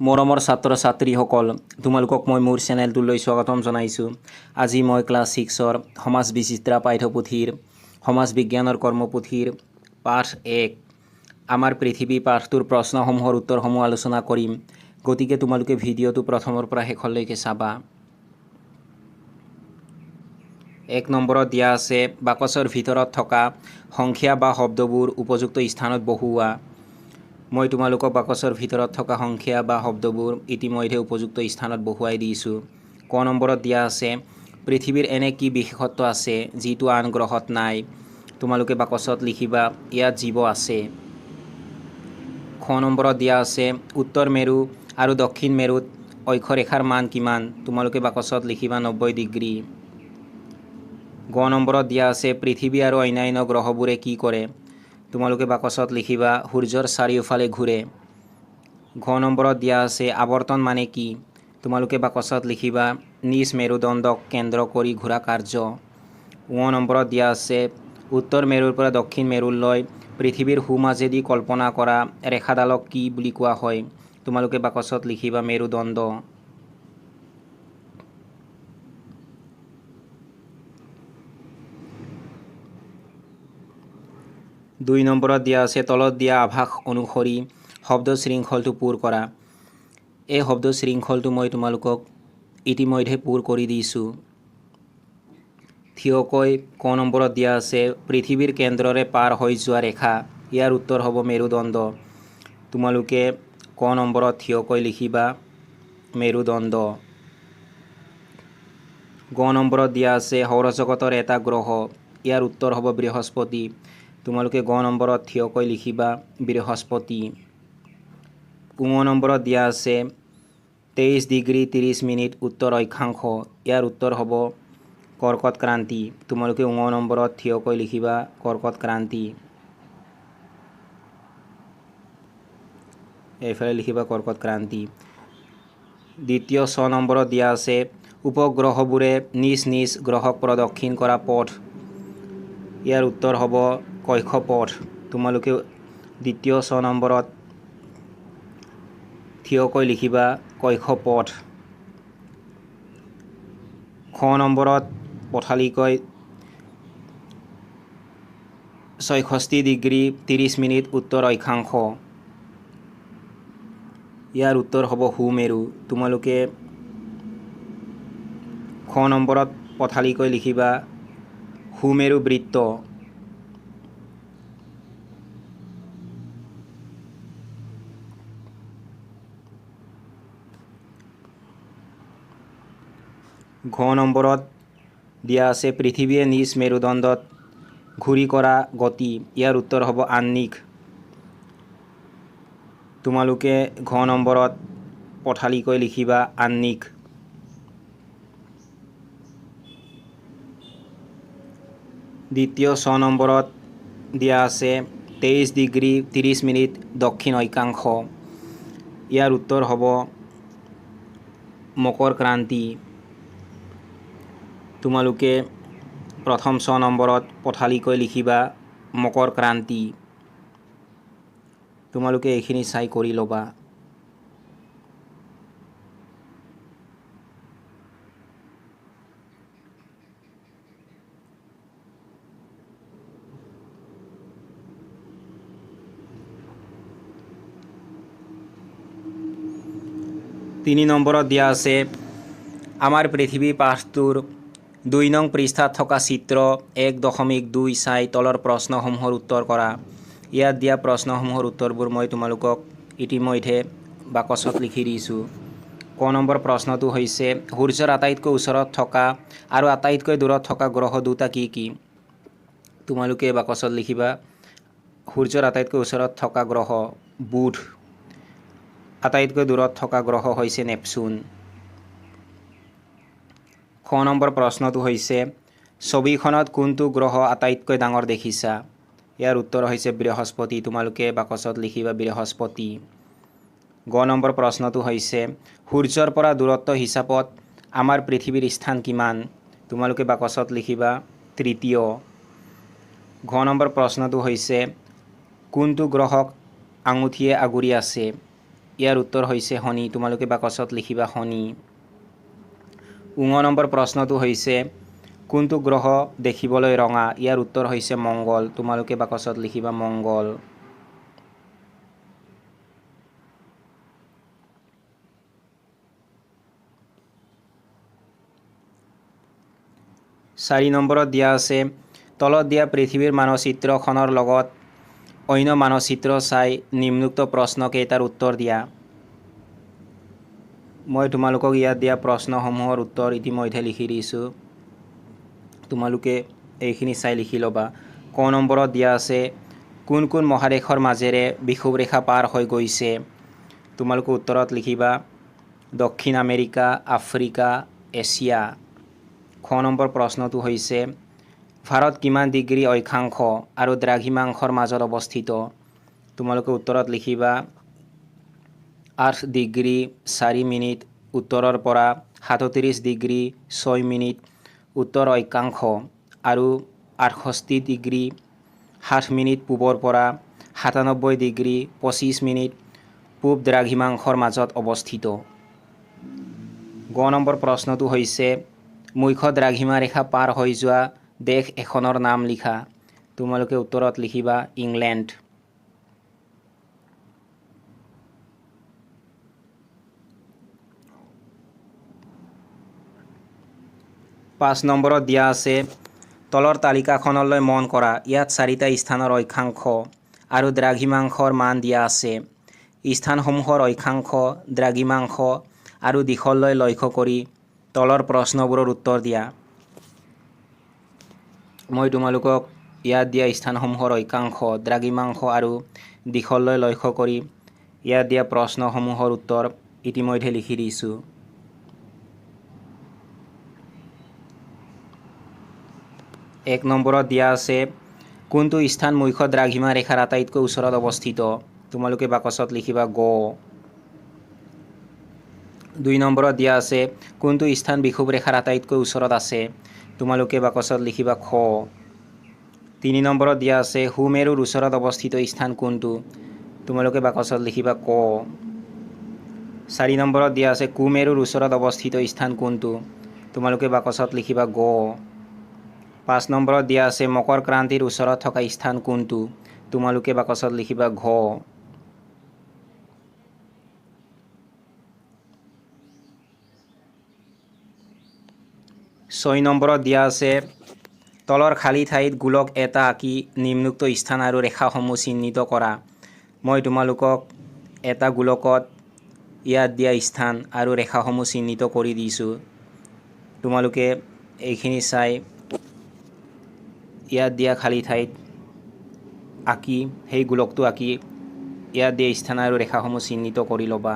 মৰমৰ ছাত্ৰ ছাত্ৰীসকল, তোমালোকক মই মোৰ চেনেলটোলৈ স্বাগতম জনাইছোঁ। আজি মই ক্লাছ 6ৰ সমাজ বিচিত্ৰা পাঠ্যপুথিৰ সমাজ বিজ্ঞানৰ কৰ্মপুথিৰ পাঠ 1 আমাৰ পৃথিৱী পাঠটোৰ প্ৰশ্নসমূহৰ উত্তৰসমূহ আলোচনা কৰিম। গতিকে তোমালোকে ভিডিঅ'টো প্ৰথমৰ পৰা শেষলৈকে চাবা। 1 নম্বৰত দিয়া আছে বাকচৰ ভিতৰত থকা সংখ্যা বা শব্দবোৰ উপযুক্ত স্থানত বহুওৱা। মই তোমালোকক বাকচৰ ভিতৰত থকা সংখ্যা বা শব্দবোৰ ইতিমধ্যে উপযুক্ত স্থানত বহুৱাই দিছোঁ। ক নম্বৰত দিয়া আছে পৃথিৱীৰ এনে কি বিশেষত্ব আছে যিটো আন গ্ৰহত নাই। তোমালোকে বাকচত লিখিবা ইয়াত জীৱ আছে। খ নম্বৰত দিয়া আছে উত্তৰ মেৰু আৰু দক্ষিণ মেৰুত অক্ষৰেখাৰ মান কিমান। তোমালোকে বাকচত লিখিবা 90 ডিগ্ৰী। গ নম্বৰত দিয়া আছে পৃথিৱী আৰু অন্যান্য গ্ৰহবোৰে কি কৰে। তোমালোকে বাকচত লিখিবা সূৰ্যৰ চাৰিওফালে ঘূৰে। ঘ নম্বৰত দিয়া আছে আৱৰ্তন মানে কি। তোমালোকে বাকচত লিখিবা নিজ মেৰুদণ্ডক কেন্দ্ৰ কৰি ঘূৰা কাৰ্য। ঙ নম্বৰত দিয়া আছে উত্তৰ মেৰুৰ পৰা দক্ষিণ মেৰুলৈ পৃথিৱীৰ সোঁমাজেদি কল্পনা কৰা ৰেখাডালক কি বুলি কোৱা হয়। তোমালোকে বাকচত লিখিবা মেৰুদণ্ড। 2 নম্বৰত দিয়া আছে তলত দিয়া আভাস অনুসৰি শব্দ শৃংখলটো পূৰ কৰা। এই শব্দ শৃংখলটো মই তোমালোকক ইতিমধ্যে পূৰ কৰি দিছোঁ। থিয়কৈ ক নম্বৰত দিয়া আছে পৃথিৱীৰ কেন্দ্ৰৰে পাৰ হৈ যোৱা ৰেখা। ইয়াৰ উত্তৰ হ'ব মেৰুদণ্ড। তোমালোকে ক নম্বৰত থিয়কৈ লিখিবা মেৰুদণ্ড। গ নম্বৰত দিয়া আছে সৌৰজগতৰ এটা গ্ৰহ। ইয়াৰ উত্তৰ হ'ব বৃহস্পতি। তোমালোকে গ নম্বৰত থিয়কৈ লিখিবা বৃহস্পতি। ঙ নম্বৰত দিয়া আছে 23 ডিগ্ৰী 30 মিনিট উত্তৰ অক্ষাংশ। ইয়াৰ উত্তৰ হ'ব কৰ্কট ক্ৰান্তি। তোমালোকে ঙ নম্বৰত থিয়কৈ লিখিবা কৰ্কট ক্ৰান্তি। এইফালে লিখিবা কৰ্কট ক্ৰান্তি। দ্বিতীয় 6 নম্বৰত দিয়া আছে উপগ্ৰহবোৰে নিজ নিজ গ্ৰহক প্ৰদক্ষিণ কৰা পথ। ইয়াৰ উত্তৰ হ'ব কক্ষপথ। তোমালোকে দ্বিতীয় 6 নম্বৰত থিয়কৈ লিখিবা কক্ষপথ। খ নম্বৰত পথালিকৈ 66 ডিগ্ৰী 30 মিনিট উত্তৰ অক্ষাংশ। ইয়াৰ উত্তৰ হ'ব সুমেৰু। তোমালোকে খ নম্বৰত পথালিকৈ লিখিবা সুমেৰু বৃত্ত। ঘ নম্বৰত দিয়া আছে পৃথিৱীয়ে নিজ মেৰুদণ্ডত ঘূৰি কৰা গতি। ইয়াৰ উত্তৰ হ'ব আহ্নিক। তোমালোকে ঘ নম্বৰত পথালিকৈ লিখিবা আহ্নিক। দ্বিতীয় 6 নম্বৰত দিয়া আছে 23 ডিগ্ৰী 30 মিনিট দক্ষিণ অক্ষাংশ। ইয়াৰ উত্তৰ হ'ব মকৰ ক্ৰান্তি। তোমালোকে প্ৰথম 6 নম্বৰত পথালিকৈ লিখিবা মকৰ ক্ৰান্তি। তোমালোকে এইখিনি চাই কৰি ল'বা। তিনি নম্বৰত দিয়া আছে আমাৰ পৃথিৱী পাঠটোৰ 2 নং পৃষ্ঠাত থকা চিত্ৰ 1.2 চাই তলৰ প্ৰশ্নসমূহৰ উত্তৰ কৰা। ইয়াত দিয়া প্ৰশ্নসমূহৰ উত্তৰবোৰ মই তোমালোকক ইতিমধ্যে বাকচত লিখি দিছোঁ। ক নম্বৰ প্ৰশ্নটো হৈছে সূৰ্যৰ আটাইতকৈ ওচৰত থকা আৰু আটাইতকৈ দূৰত থকা গ্ৰহ দুটা কি কি। তোমালোকে বাকচত লিখিবা সূৰ্যৰ আটাইতকৈ ওচৰত থকা গ্ৰহ বুধ। আটাইতকৈ দূৰত থকা গ্ৰহ হৈছে নেপচুন। খ নম্বৰ প্ৰশ্নটো হৈছে ছবিখনত কোনটো গ্ৰহ আটাইতকৈ ডাঙৰ দেখিছা। ইয়াৰ উত্তৰ হৈছে বৃহস্পতি। তোমালোকে বাকচত লিখিবা বৃহস্পতি। গ নম্বৰ প্ৰশ্নটো হৈছে সূৰ্যৰ পৰা দূৰত্ব হিচাপত আমাৰ পৃথিৱীৰ স্থান কিমান। তোমালোকে বাকচত লিখিবা তৃতীয়। ঘ নম্বৰ প্ৰশ্নটো হৈছে কোনটো গ্ৰহক আঙুঠিয়ে আগুৰি আছে। ইয়াৰ উত্তৰ হৈছে শনি। তোমালোকে বাকচত লিখিবা শনি। 9 নম্বৰ প্ৰশ্নটো হৈছে কোনটো গ্ৰহ দেখিবলৈ ৰঙা? ইয়াৰ উত্তৰ হৈছে মংগল। তোমালোকে বাকচত লিখিবা মংগল। 4 নম্বৰত দিয়া আছে তলত দিয়া পৃথিৱীৰ মানচিত্ৰখনৰ লগত অন্য মানচিত্ৰ চাই নিম্নোক্ত প্ৰশ্নকেইটাৰ উত্তৰ দিয়া। মই তোমালোকক ইয়াত দিয়া প্ৰশ্নসমূহৰ উত্তৰ ইতিমধ্যে লিখি দিছোঁ। তোমালোকে এইখিনি চাই লিখি ল'বা। ক নম্বৰত দিয়া আছে কোন কোন মহাদেশৰ মাজেৰে বিষুৱৰেখা পাৰ হৈ গৈছে? তোমালোকে উত্তৰত লিখিবা দক্ষিণ আমেৰিকা, আফ্ৰিকা, এছিয়া। খ নম্বৰ প্ৰশ্নটো হৈছে ভাৰত কিমান ডিগ্ৰী অক্ষাংশ আৰু দ্ৰাঘিমাংশৰ মাজত অৱস্থিত? তোমালোকে উত্তৰত লিখিবা 8 ডিগ্ৰী 4 মিনিট উত্তৰৰ পৰা 37 ডিগ্ৰী 6 মিনিট উত্তৰ অক্ষাংশ আৰু 68 ডিগ্ৰী 7 মিনিট পূবৰ পৰা 97 ডিগ্ৰী 25 মিনিট পূব দ্ৰাঘিমাংশৰ মাজত অৱস্থিত। গ নম্বৰ প্ৰশ্নটো হৈছে মুখ্য দ্ৰাঘিমা ৰেখা পাৰ হৈ যোৱা দেশ এখনৰ নাম লিখা। তোমালোকে উত্তৰত লিখিবা ইংলেণ্ড। 5 নম্বৰত দিয়া আছে তলৰ তালিকাখনলৈ মন কৰা। ইয়াত 4টা স্থানৰ অক্ষাংশ আৰু দ্ৰাঘিমাংশৰ মান দিয়া আছে। স্থানসমূহৰ অক্ষাংশ, দ্ৰাঘিমাংশ আৰু দিশলৈ লক্ষ্য কৰি তলৰ প্ৰশ্নবোৰৰ উত্তৰ দিয়া। মই তোমালোকক ইয়াত দিয়া স্থানসমূহৰ অক্ষাংশ, দ্ৰাঘিমাংশ আৰু দিশলৈ লক্ষ্য কৰি ইয়াত দিয়া প্ৰশ্নসমূহৰ উত্তৰ ইতিমধ্যে লিখি দিছোঁ। এক নম্বৰত দিয়া আছে কোনটো স্থান মুখ্য দ্ৰাঘিমা ৰেখাৰ আটাইতকৈ ওচৰত অৱস্থিত? তোমালোকে বাকচত লিখিবা গ। 2 নম্বৰত দিয়া আছে কোনটো স্থান বিষুৱ ৰেখাৰ আটাইতকৈ ওচৰত আছে? তোমালোকে বাকচত লিখিবা খ। 3 নম্বৰত দিয়া আছে সুমেৰুৰ ওচৰত অৱস্থিত স্থান কোনটো? তোমালোকে বাকচত লিখিবা ক। 4 নম্বৰত দিয়া আছে কুমেৰুৰ ওচৰত অৱস্থিত স্থান কোনটো? তোমালোকে বাকচত লিখিবা গ। 5 নম্বৰত দিয়া আছে মকৰ ক্ৰান্তিৰ ওচৰত থকা স্থান কোনটো? তোমালোকে বাকচত লিখিবা ঘ। 6 নম্বৰত দিয়া আছে তলৰ খালী ঠাইত গোলক এটা আঁকি নিম্নোক্ত স্থান আৰু ৰেখাসমূহ চিহ্নিত কৰা। মই তোমালোকক এটা গোলকত ইয়াত দিয়া স্থান আৰু ৰেখাসমূহ চিহ্নিত কৰি দিছোঁ। তোমালোকে এইখিনি চাই ইয়াত দিয়া খালী ঠাইত আঁকি সেই গোলকটো আঁকি ইয়াত দিয়া স্থান আৰু ৰেখাসমূহ চিহ্নিত কৰি ল'বা।